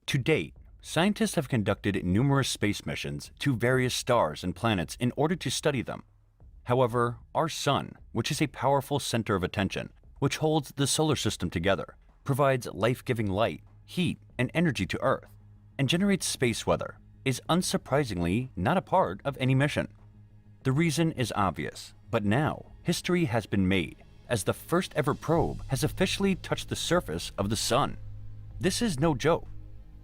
To date, scientists have conducted numerous space missions to various stars and planets in order to study them. However, our Sun, which is a powerful center of attention, which holds the solar system together, provides life-giving light, heat, and energy to Earth, and generates space weather, is unsurprisingly not a part of any mission. The reason is obvious, but now history has been made as the first ever probe has officially touched the surface of the Sun. This is no joke.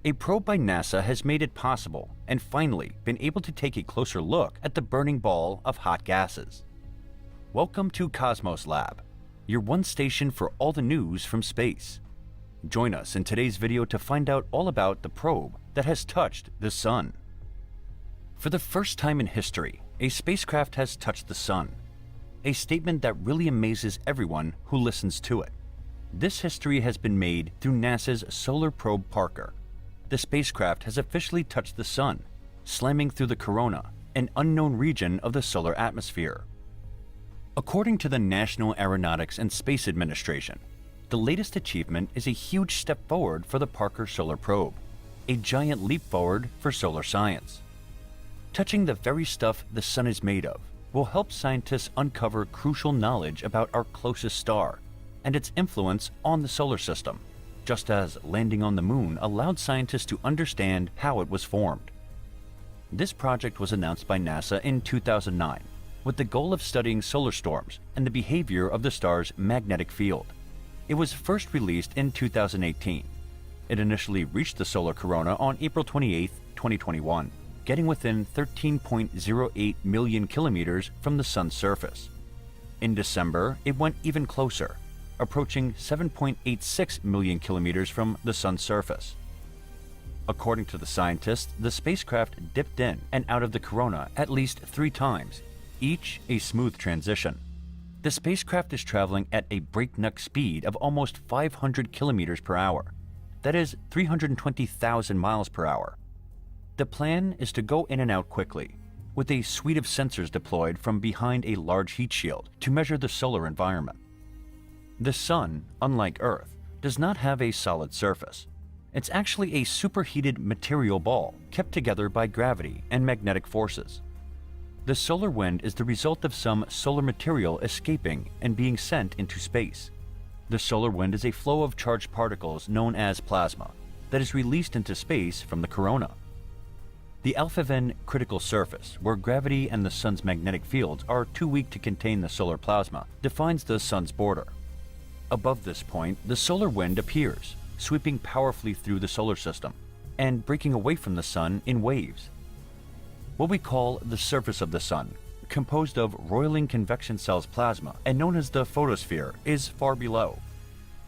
A probe by NASA has made it possible and finally been able to take a closer look at the burning ball of hot gases. Welcome to Cosmos Lab, your one station for all the news from space. Join us in today's video to find out all about the probe that has touched the Sun. For the first time in history, a spacecraft has touched the Sun, a statement that really amazes everyone who listens to it. This history has been made through NASA's solar probe Parker. The spacecraft has officially touched the Sun, slamming through the corona, an unknown region of the solar atmosphere. According to the National Aeronautics and Space Administration, the latest achievement is a huge step forward for the Parker Solar Probe, a giant leap forward for solar science. Touching the very stuff the Sun is made of will help scientists uncover crucial knowledge about our closest star and its influence on the solar system, just as landing on the Moon allowed scientists to understand how it was formed. This project was announced by NASA in 2009 with the goal of studying solar storms and the behavior of the star's magnetic field. It was first released in 2018. It initially reached the solar corona on April 28, 2021, getting within 13.08 million kilometers from the Sun's surface. In December, it went even closer, approaching 7.86 million kilometers from the Sun's surface. According to the scientists, the spacecraft dipped in and out of the corona at least 3 times, each a smooth transition. The spacecraft is traveling at a breakneck speed of almost 500 kilometers per hour. That is 320,000 miles per hour. The plan is to go in and out quickly, with a suite of sensors deployed from behind a large heat shield to measure the solar environment. The Sun, unlike Earth, does not have a solid surface. It's actually a superheated material ball kept together by gravity and magnetic forces. The solar wind is the result of some solar material escaping and being sent into space. The solar wind is a flow of charged particles known as plasma that is released into space from the corona. The alpha-Ven critical surface, where gravity and the Sun's magnetic fields are too weak to contain the solar plasma, defines the Sun's border. Above this point, the solar wind appears, sweeping powerfully through the solar system and breaking away from the Sun in waves. What we call the surface of the Sun, composed of roiling convection cells plasma and known as the photosphere, is far below.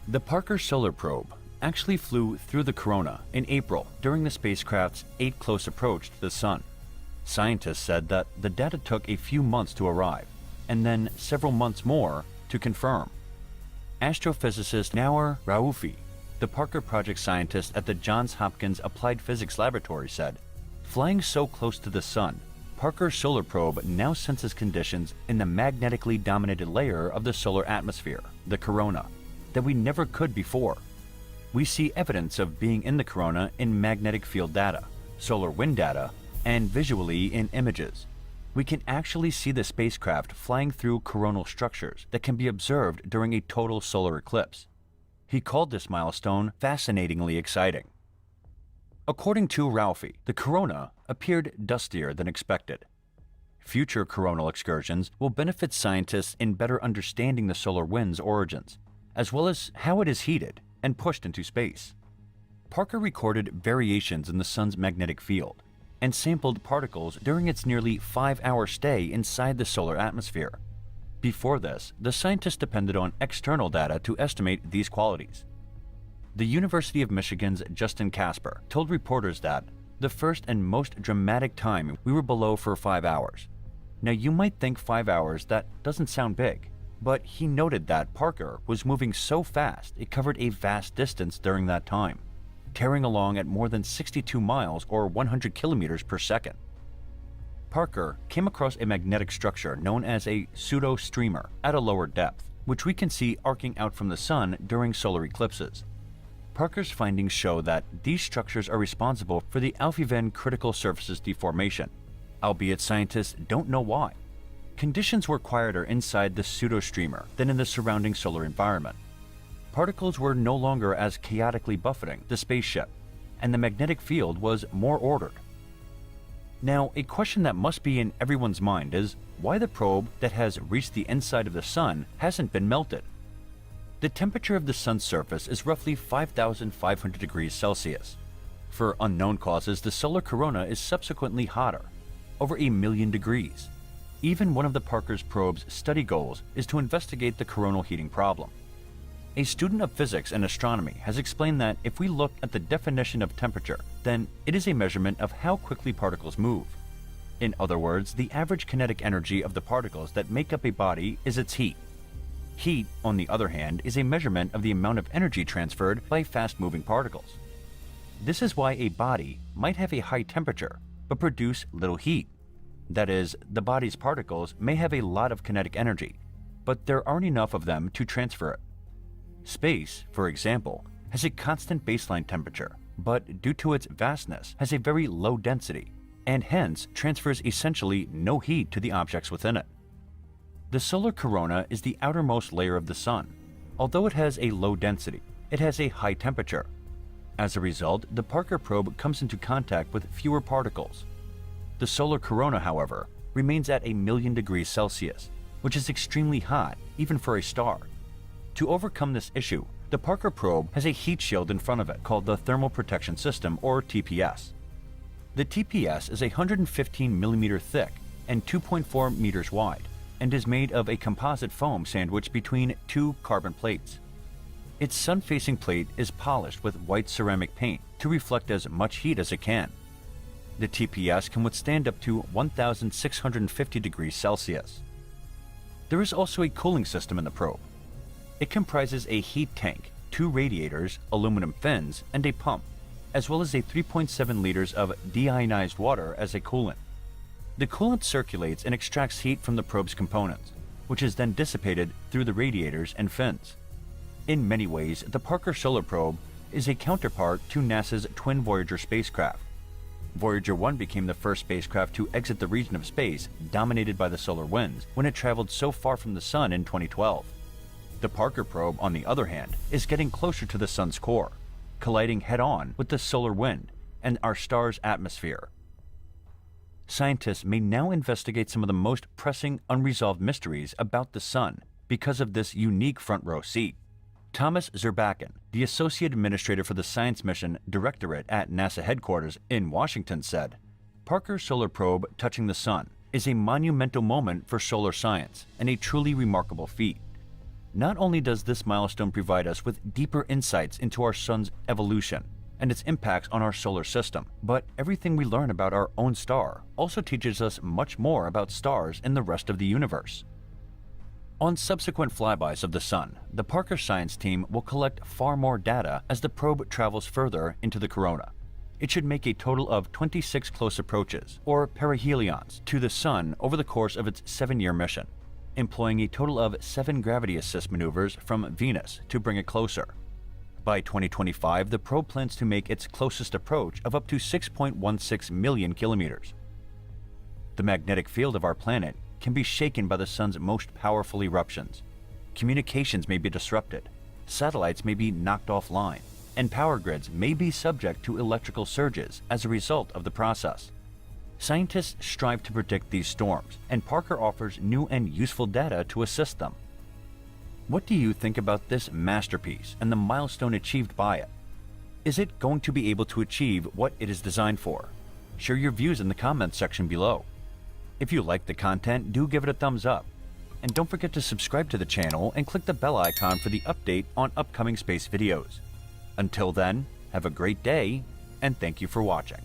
The Parker Solar Probe actually flew through the corona in April during the spacecraft's 8 close approach to the Sun. Scientists said that the data took a few months to arrive, and then several months more to confirm. Astrophysicist Naor Raoufi, the Parker Project scientist at the Johns Hopkins Applied Physics Laboratory, said, "Flying so close to the Sun, Parker Solar Probe now senses conditions in the magnetically dominated layer of the solar atmosphere, the corona, that we never could before. We see evidence of being in the corona in magnetic field data, solar wind data, and visually in images. We can actually see the spacecraft flying through coronal structures that can be observed during a total solar eclipse." He called this milestone fascinatingly exciting. According to Raoufi, the corona appeared dustier than expected. Future coronal excursions will benefit scientists in better understanding the solar wind's origins, as well as how it is heated and pushed into space. Parker recorded variations in the Sun's magnetic field and sampled particles during its nearly 5-hour stay inside the solar atmosphere. Before this, the scientists depended on external data to estimate these qualities. The University of Michigan's Justin Casper told reporters that the first and most dramatic time we were below for 5 hours. Now you might think 5 hours, that doesn't sound big, but he noted that Parker was moving so fast it covered a vast distance during that time, tearing along at more than 62 miles or 100 kilometers per second. Parker came across a magnetic structure known as a pseudo-streamer at a lower depth, which we can see arcing out from the Sun during solar eclipses. Parker's findings show that these structures are responsible for the Alpheven critical surfaces deformation, albeit scientists don't know why. Conditions were quieter inside the pseudostreamer than in the surrounding solar environment. Particles were no longer as chaotically buffeting the spaceship, and the magnetic field was more ordered. Now, a question that must be in everyone's mind is why the probe that has reached the inside of the Sun hasn't been melted. The temperature of the Sun's surface is roughly 5,500 degrees Celsius. For unknown causes, the solar corona is subsequently hotter, over 1,000,000 degrees. Even one of the Parker's probe's study goals is to investigate the coronal heating problem. A student of physics and astronomy has explained that if we look at the definition of temperature, then it is a measurement of how quickly particles move. In other words, the average kinetic energy of the particles that make up a body is its heat. Heat, on the other hand, is a measurement of the amount of energy transferred by fast-moving particles. This is why a body might have a high temperature, but produce little heat. That is, the body's particles may have a lot of kinetic energy, but there aren't enough of them to transfer it. Space, for example, has a constant baseline temperature, but due to its vastness has a very low density, and hence transfers essentially no heat to the objects within it. The solar corona is the outermost layer of the Sun. Although it has a low density, it has a high temperature. As a result, the Parker probe comes into contact with fewer particles. The solar corona, however, remains at 1,000,000 degrees Celsius, which is extremely hot even for a star. To overcome this issue, the Parker probe has a heat shield in front of it called the Thermal Protection System, or TPS. The TPS is 115 millimeter thick and 2.4 meters wide, and is made of a composite foam sandwiched between two carbon plates. Its sun-facing plate is polished with white ceramic paint to reflect as much heat as it can. The TPS can withstand up to 1,650 degrees Celsius. There is also a cooling system in the probe. It comprises a heat tank, 2 radiators, aluminum fins, and a pump, as well as a 3.7 liters of deionized water as a coolant. The coolant circulates and extracts heat from the probe's components, which is then dissipated through the radiators and fins. In many ways, the Parker Solar Probe is a counterpart to NASA's twin Voyager spacecraft. Voyager 1 became the first spacecraft to exit the region of space dominated by the solar winds when it traveled so far from the Sun in 2012. The Parker probe, on the other hand, is getting closer to the Sun's core, colliding head-on with the solar wind and our star's atmosphere. Scientists may now investigate some of the most pressing unresolved mysteries about the Sun because of this unique front-row seat. Thomas Zurbachen, the Associate Administrator for the Science Mission Directorate at NASA headquarters in Washington, said, "Parker's solar probe touching the Sun is a monumental moment for solar science and a truly remarkable feat. Not only does this milestone provide us with deeper insights into our Sun's evolution and its impacts on our solar system, but everything we learn about our own star also teaches us much more about stars and the rest of the universe." On subsequent flybys of the Sun, the Parker science team will collect far more data as the probe travels further into the corona. It should make a total of 26 close approaches, or perihelions, to the Sun over the course of its 7-year mission, employing a total of 7 gravity assist maneuvers from Venus to bring it closer. By 2025, the probe plans to make its closest approach of up to 6.16 million kilometers. The magnetic field of our planet can be shaken by the Sun's most powerful eruptions. Communications may be disrupted, satellites may be knocked offline, and power grids may be subject to electrical surges as a result of the process. Scientists strive to predict these storms, and Parker offers new and useful data to assist them. What do you think about this masterpiece and the milestone achieved by it? Is it going to be able to achieve what it is designed for? Share your views in the comments section below. If you like the content, do give it a thumbs up. And don't forget to subscribe to the channel and click the bell icon for the update on upcoming space videos. Until then, have a great day, and thank you for watching.